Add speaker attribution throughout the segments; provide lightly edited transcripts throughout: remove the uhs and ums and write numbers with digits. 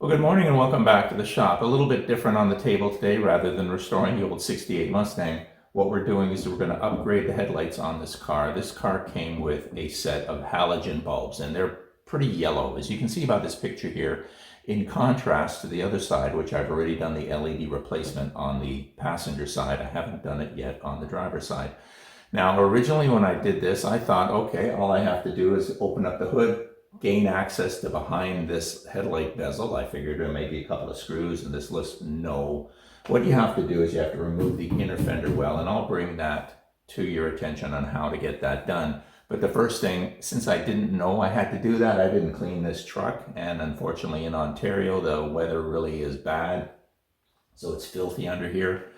Speaker 1: Well, good morning and welcome back to the shop. A little bit different on the table today. Rather than restoring the old 68 Mustang, what we're doing is we're going to upgrade the headlights on this car. This car came with a set of halogen bulbs and they're pretty yellow, as you can see by this picture here, in contrast to the other side, which I've already done the LED replacement on the passenger side. I haven't done it yet on the driver's side. Now, originally when I did this, I thought, okay, all I have to do is open up the hood, gain access to behind this headlight bezel. I figured there may be a couple of screws in this list. No. What you have to do is you have to remove the inner fender well, and I'll bring that to your attention on how to get that done. But the first thing, since I didn't know I had to do that, I didn't clean this truck. And unfortunately in Ontario, the weather really is bad. So it's filthy under here.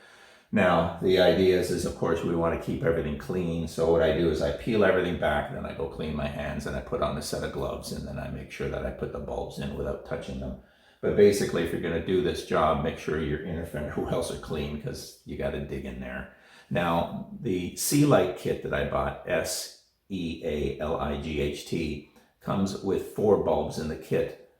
Speaker 1: Now, the idea is of course, we want to keep everything clean. So what I do is I peel everything back, then I go clean my hands and I put on a set of gloves, and then I make sure that I put the bulbs in without touching them. But basically, if you're going to do this job, make sure your inner fender wells are clean because you got to dig in there. Now, the Sealight kit that I bought, Sealight, comes with 4 bulbs in the kit,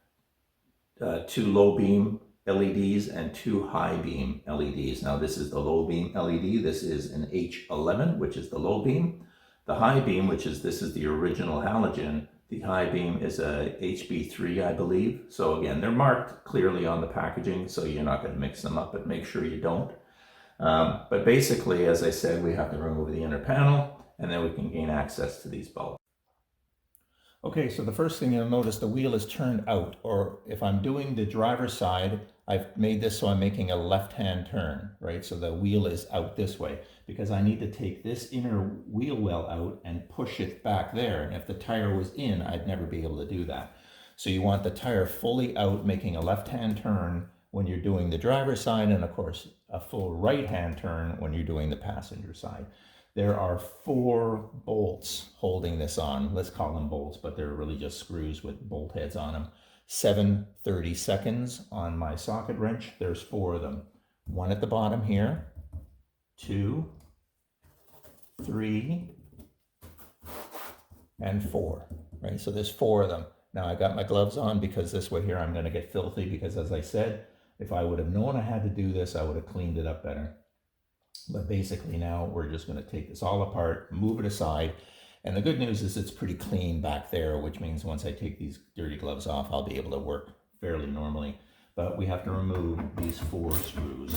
Speaker 1: 2 low beam LEDs and 2 high beam LEDs. Now this is the low beam LED. This is an H11, which is the low beam. The high beam, this is the original halogen. The high beam is a HB3, I believe. So again, they're marked clearly on the packaging, so you're not going to mix them up, but make sure you don't. But basically, as I said, we have to remove the inner panel, and then we can gain access to these bulbs. Okay, so the first thing you'll notice, the wheel is turned out, or if I'm doing the driver's side, I've made this so I'm making a left-hand turn, right? So the wheel is out this way because I need to take this inner wheel well out and push it back there. And if the tire was in, I'd never be able to do that. So you want the tire fully out, making a left-hand turn when you're doing the driver's side, and of course, a full right-hand turn when you're doing the passenger side. There are 4 bolts holding this on. Let's call them bolts, but they're really just screws with bolt heads on them. 7/32 on my socket wrench. There's 4 of them. 1 at the bottom here, 2, 3, and 4, right? So there's 4 of them. Now I got my gloves on because this way here I'm going to get filthy because, as I said, if I would have known I had to do this, I would have cleaned it up better. But basically now we're just going to take this all apart, move it aside. And the good news is it's pretty clean back there, which means once I take these dirty gloves off, I'll be able to work fairly normally. But we have to remove these 4 screws.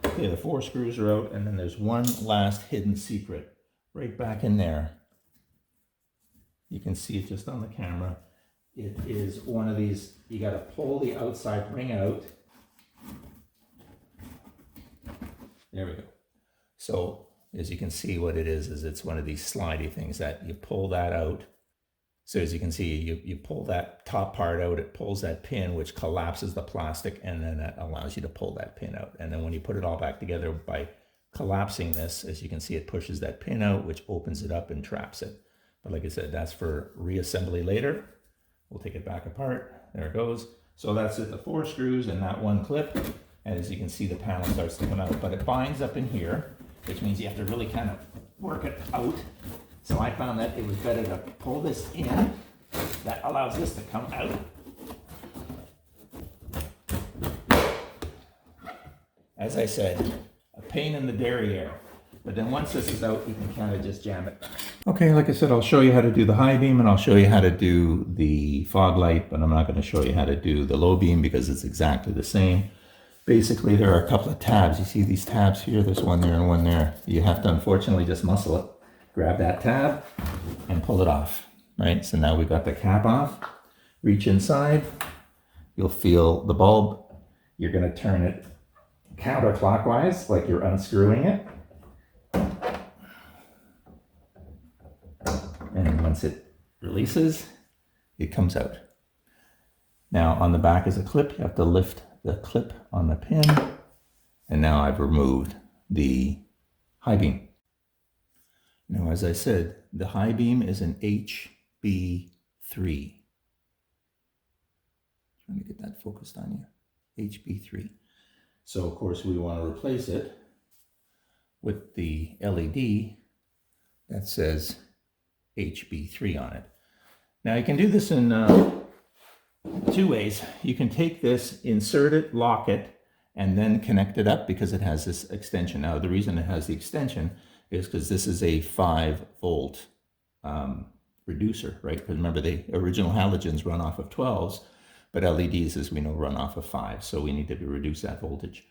Speaker 1: Okay, the 4 screws are out, and then there's one last hidden secret right back in there. You can see it just on the camera. It is one of these, you got to pull the outside ring out. There we go. So as you can see, what it is it's one of these slidey things that you pull that out. So as you can see, you pull that top part out, it pulls that pin, which collapses the plastic, and then that allows you to pull that pin out. And then when you put it all back together by collapsing this, as you can see, it pushes that pin out, which opens it up and traps it. But like I said, that's for reassembly later. We'll take it back apart. There it goes. So that's it, the 4 screws and that 1 clip. And as you can see, the panel starts to come out, but it binds up in here, which means you have to really kind of work it out. So I found that it was better to pull this in. That allows this to come out. As I said, a pain in the derriere. But then once this is out, you can kind of just jam it back. Okay, like I said, I'll show you how to do the high beam and I'll show you how to do the fog light, but I'm not going to show you how to do the low beam because it's exactly the same. Basically, there are a couple of tabs. You see these tabs here? There's one there and one there. You have to unfortunately just muscle it. Grab that tab and pull it off, right? So now we've got the cap off. Reach inside. You'll feel the bulb. You're going to turn it counterclockwise, like you're unscrewing it. And once it releases, it comes out. Now on the back is a clip. You have to lift the clip on the pin. And now I've removed the high beam. Now, as I said, the high beam is an HB3. Trying to get that focused on you. HB3. So of course we want to replace it with the LED that says HB3 on it. Now you can do this in two ways. You can take this, insert it, lock it, and then connect it up because it has this extension. Now the reason it has the extension is because this is a 5-volt reducer, right? Because remember, the original halogens run off of 12s, but LEDs, as we know, run off of 5, so we need to reduce that voltage.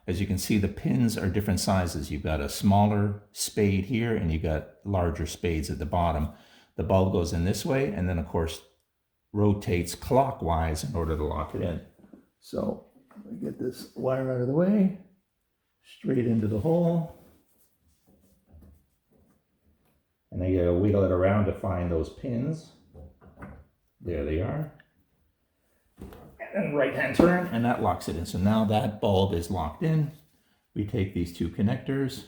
Speaker 1: As you can see, the pins are different sizes. You've got a smaller spade here, and you've got larger spades at the bottom. The bulb goes in this way, and then, of course, rotates clockwise in order to lock it in. So, let me get this wire out of the way, straight into the hole. And then you gotta wiggle it around to find those pins. There they are. And then right-hand turn, and that locks it in. So now that bulb is locked in. We take these two connectors,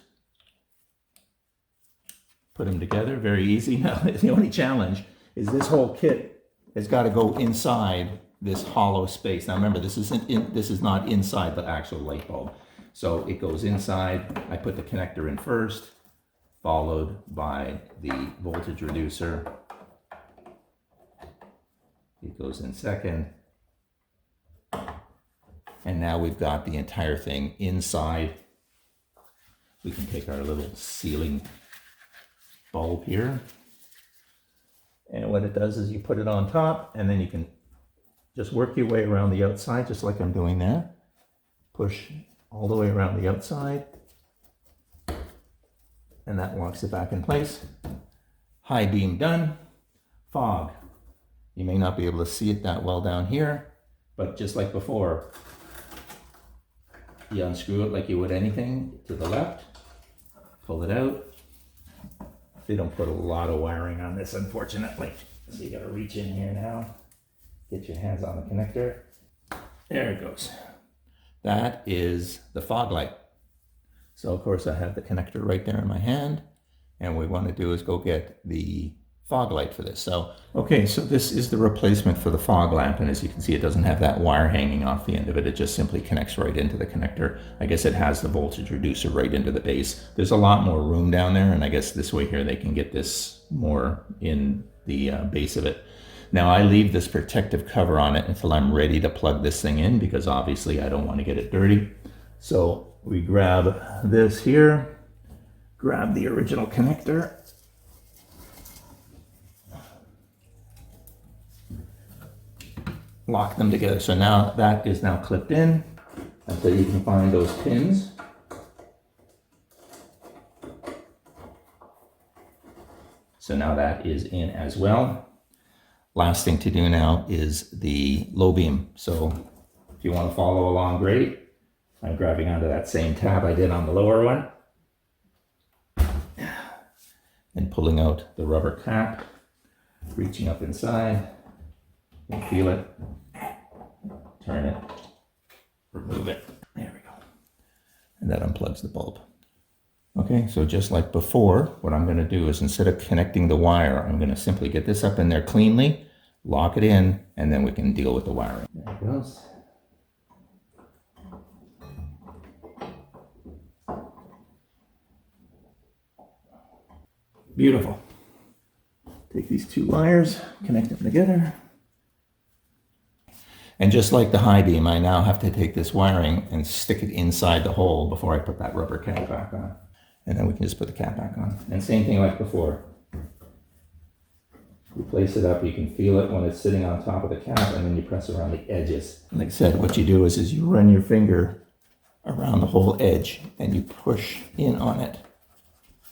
Speaker 1: put them together, very easy. Now, the only challenge is this whole kit has got to go inside this hollow space. Now remember, this is not inside the actual light bulb. So it goes inside. I put the connector in first, followed by the voltage reducer. It goes in second. And now we've got the entire thing inside. We can take our little ceiling bulb here. And what it does is you put it on top, and then you can just work your way around the outside, just like I'm doing there. Push all the way around the outside. And that locks it back in place. High beam done. Fog. You may not be able to see it that well down here, but just like before, you unscrew it like you would anything to the left, pull it out. They don't put a lot of wiring on this, unfortunately. So you gotta reach in here now, get your hands on the connector. There it goes. That is the fog light. So of course I have the connector right there in my hand, and what we want to do is go get the fog light for this. So, okay, so this is the replacement for the fog lamp, and as you can see, it doesn't have that wire hanging off the end of it. It just simply connects right into the connector. I guess it has the voltage reducer right into the base. There's a lot more room down there, and I guess this way here they can get this more in the base of it. Now I leave this protective cover on it until I'm ready to plug this thing in, because obviously I don't want to get it dirty. So we grab this here, grab the original connector, lock them together. So now that is now clipped in until you can find those pins. So now that is in as well. Last thing to do now is the low beam. So if you want to follow along, great. I'm grabbing onto that same tab I did on the lower one and pulling out the rubber cap, reaching up inside. You can feel it, turn it, remove it, there we go. And that unplugs the bulb. Okay, so just like before, what I'm gonna do is instead of connecting the wire, I'm gonna simply get this up in there cleanly, lock it in, and then we can deal with the wiring. There it goes. Beautiful. Take these two wires, connect them together. And just like the high beam, I now have to take this wiring and stick it inside the hole before I put that rubber cap back on. And then we can just put the cap back on. And same thing like before. You place it up, you can feel it when it's sitting on top of the cap, and then you press around the edges. Like I said, what you do is you run your finger around the whole edge and you push in on it.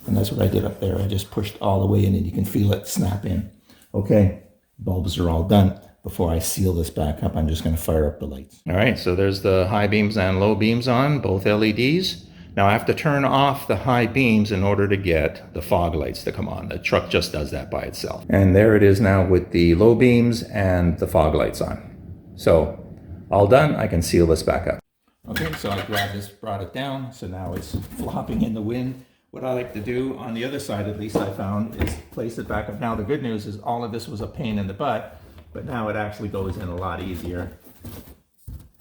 Speaker 1: And that's what I did up there. I just pushed all the way in and you can feel it snap in. Okay, bulbs are all done. Before I seal this back up, I'm just going to fire up the lights. All right, so there's the high beams and low beams on, both LEDs. Now I have to turn off the high beams in order to get the fog lights to come on. The truck just does that by itself. And there it is now with the low beams and the fog lights on. So all done, I can seal this back up. Okay, so I grabbed this, brought it down, so now it's flopping in the wind. What I like to do, on the other side at least I found, is place it back up. Now the good news is all of this was a pain in the butt, but now it actually goes in a lot easier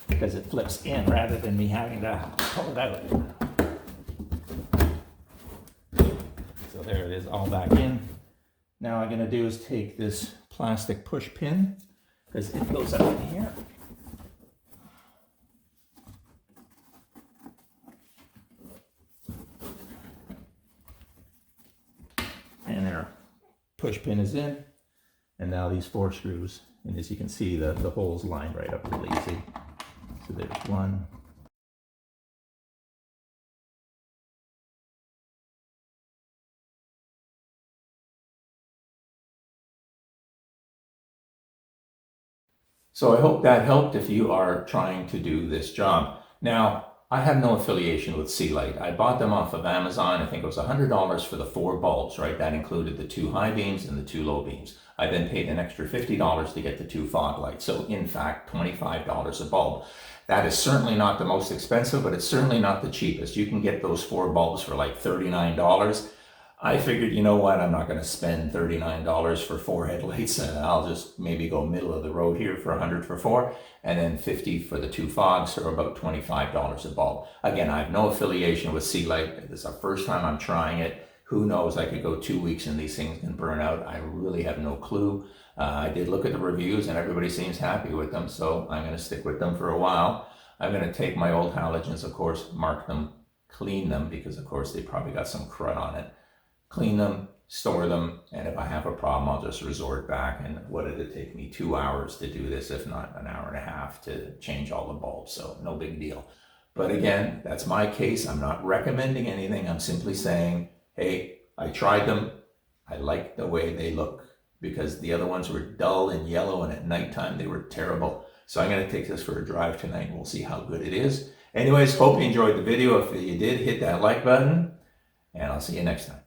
Speaker 1: because it flips in rather than me having to pull it out. So there it is, all back in. Now what I'm going to do is take this plastic push pin, because it goes up in here. And there, push pin is in, and now these 4 screws, and as you can see, the holes line right up really easy. So there's one. So I hope that helped if you are trying to do this job. Now, I have no affiliation with Headlight. I bought them off of Amazon. I think it was $100 for the 4 bulbs, right? That included the 2 high beams and the 2 low beams. I then paid an extra $50 to get the 2 fog lights. So in fact, $25 a bulb. That is certainly not the most expensive, but it's certainly not the cheapest. You can get those 4 bulbs for like $39. I figured, you know what, I'm not going to spend $39 for 4 headlights, and I'll just maybe go middle of the road here for $100 for 4, and then $50 for the 2 fogs, or about $25 a bulb. Again, I have no affiliation with Headlight. This is the first time I'm trying it. Who knows, I could go 2 weeks and these things can burn out. I really have no clue. I did look at the reviews and everybody seems happy with them, so I'm going to stick with them for a while. I'm going to take my old halogens, of course, mark them, clean them, because of course they probably got some crud on it. Clean them, store them, and if I have a problem, I'll just resort back. And what did it take me? 2 hours to do this, if not an hour and a half to change all the bulbs, so no big deal. But again, that's my case. I'm not recommending anything. I'm simply saying, hey, I tried them. I like the way they look, because the other ones were dull and yellow, and at nighttime they were terrible. So I'm going to take this for a drive tonight, and we'll see how good it is. Anyways, hope you enjoyed the video. If you did, hit that like button, and I'll see you next time.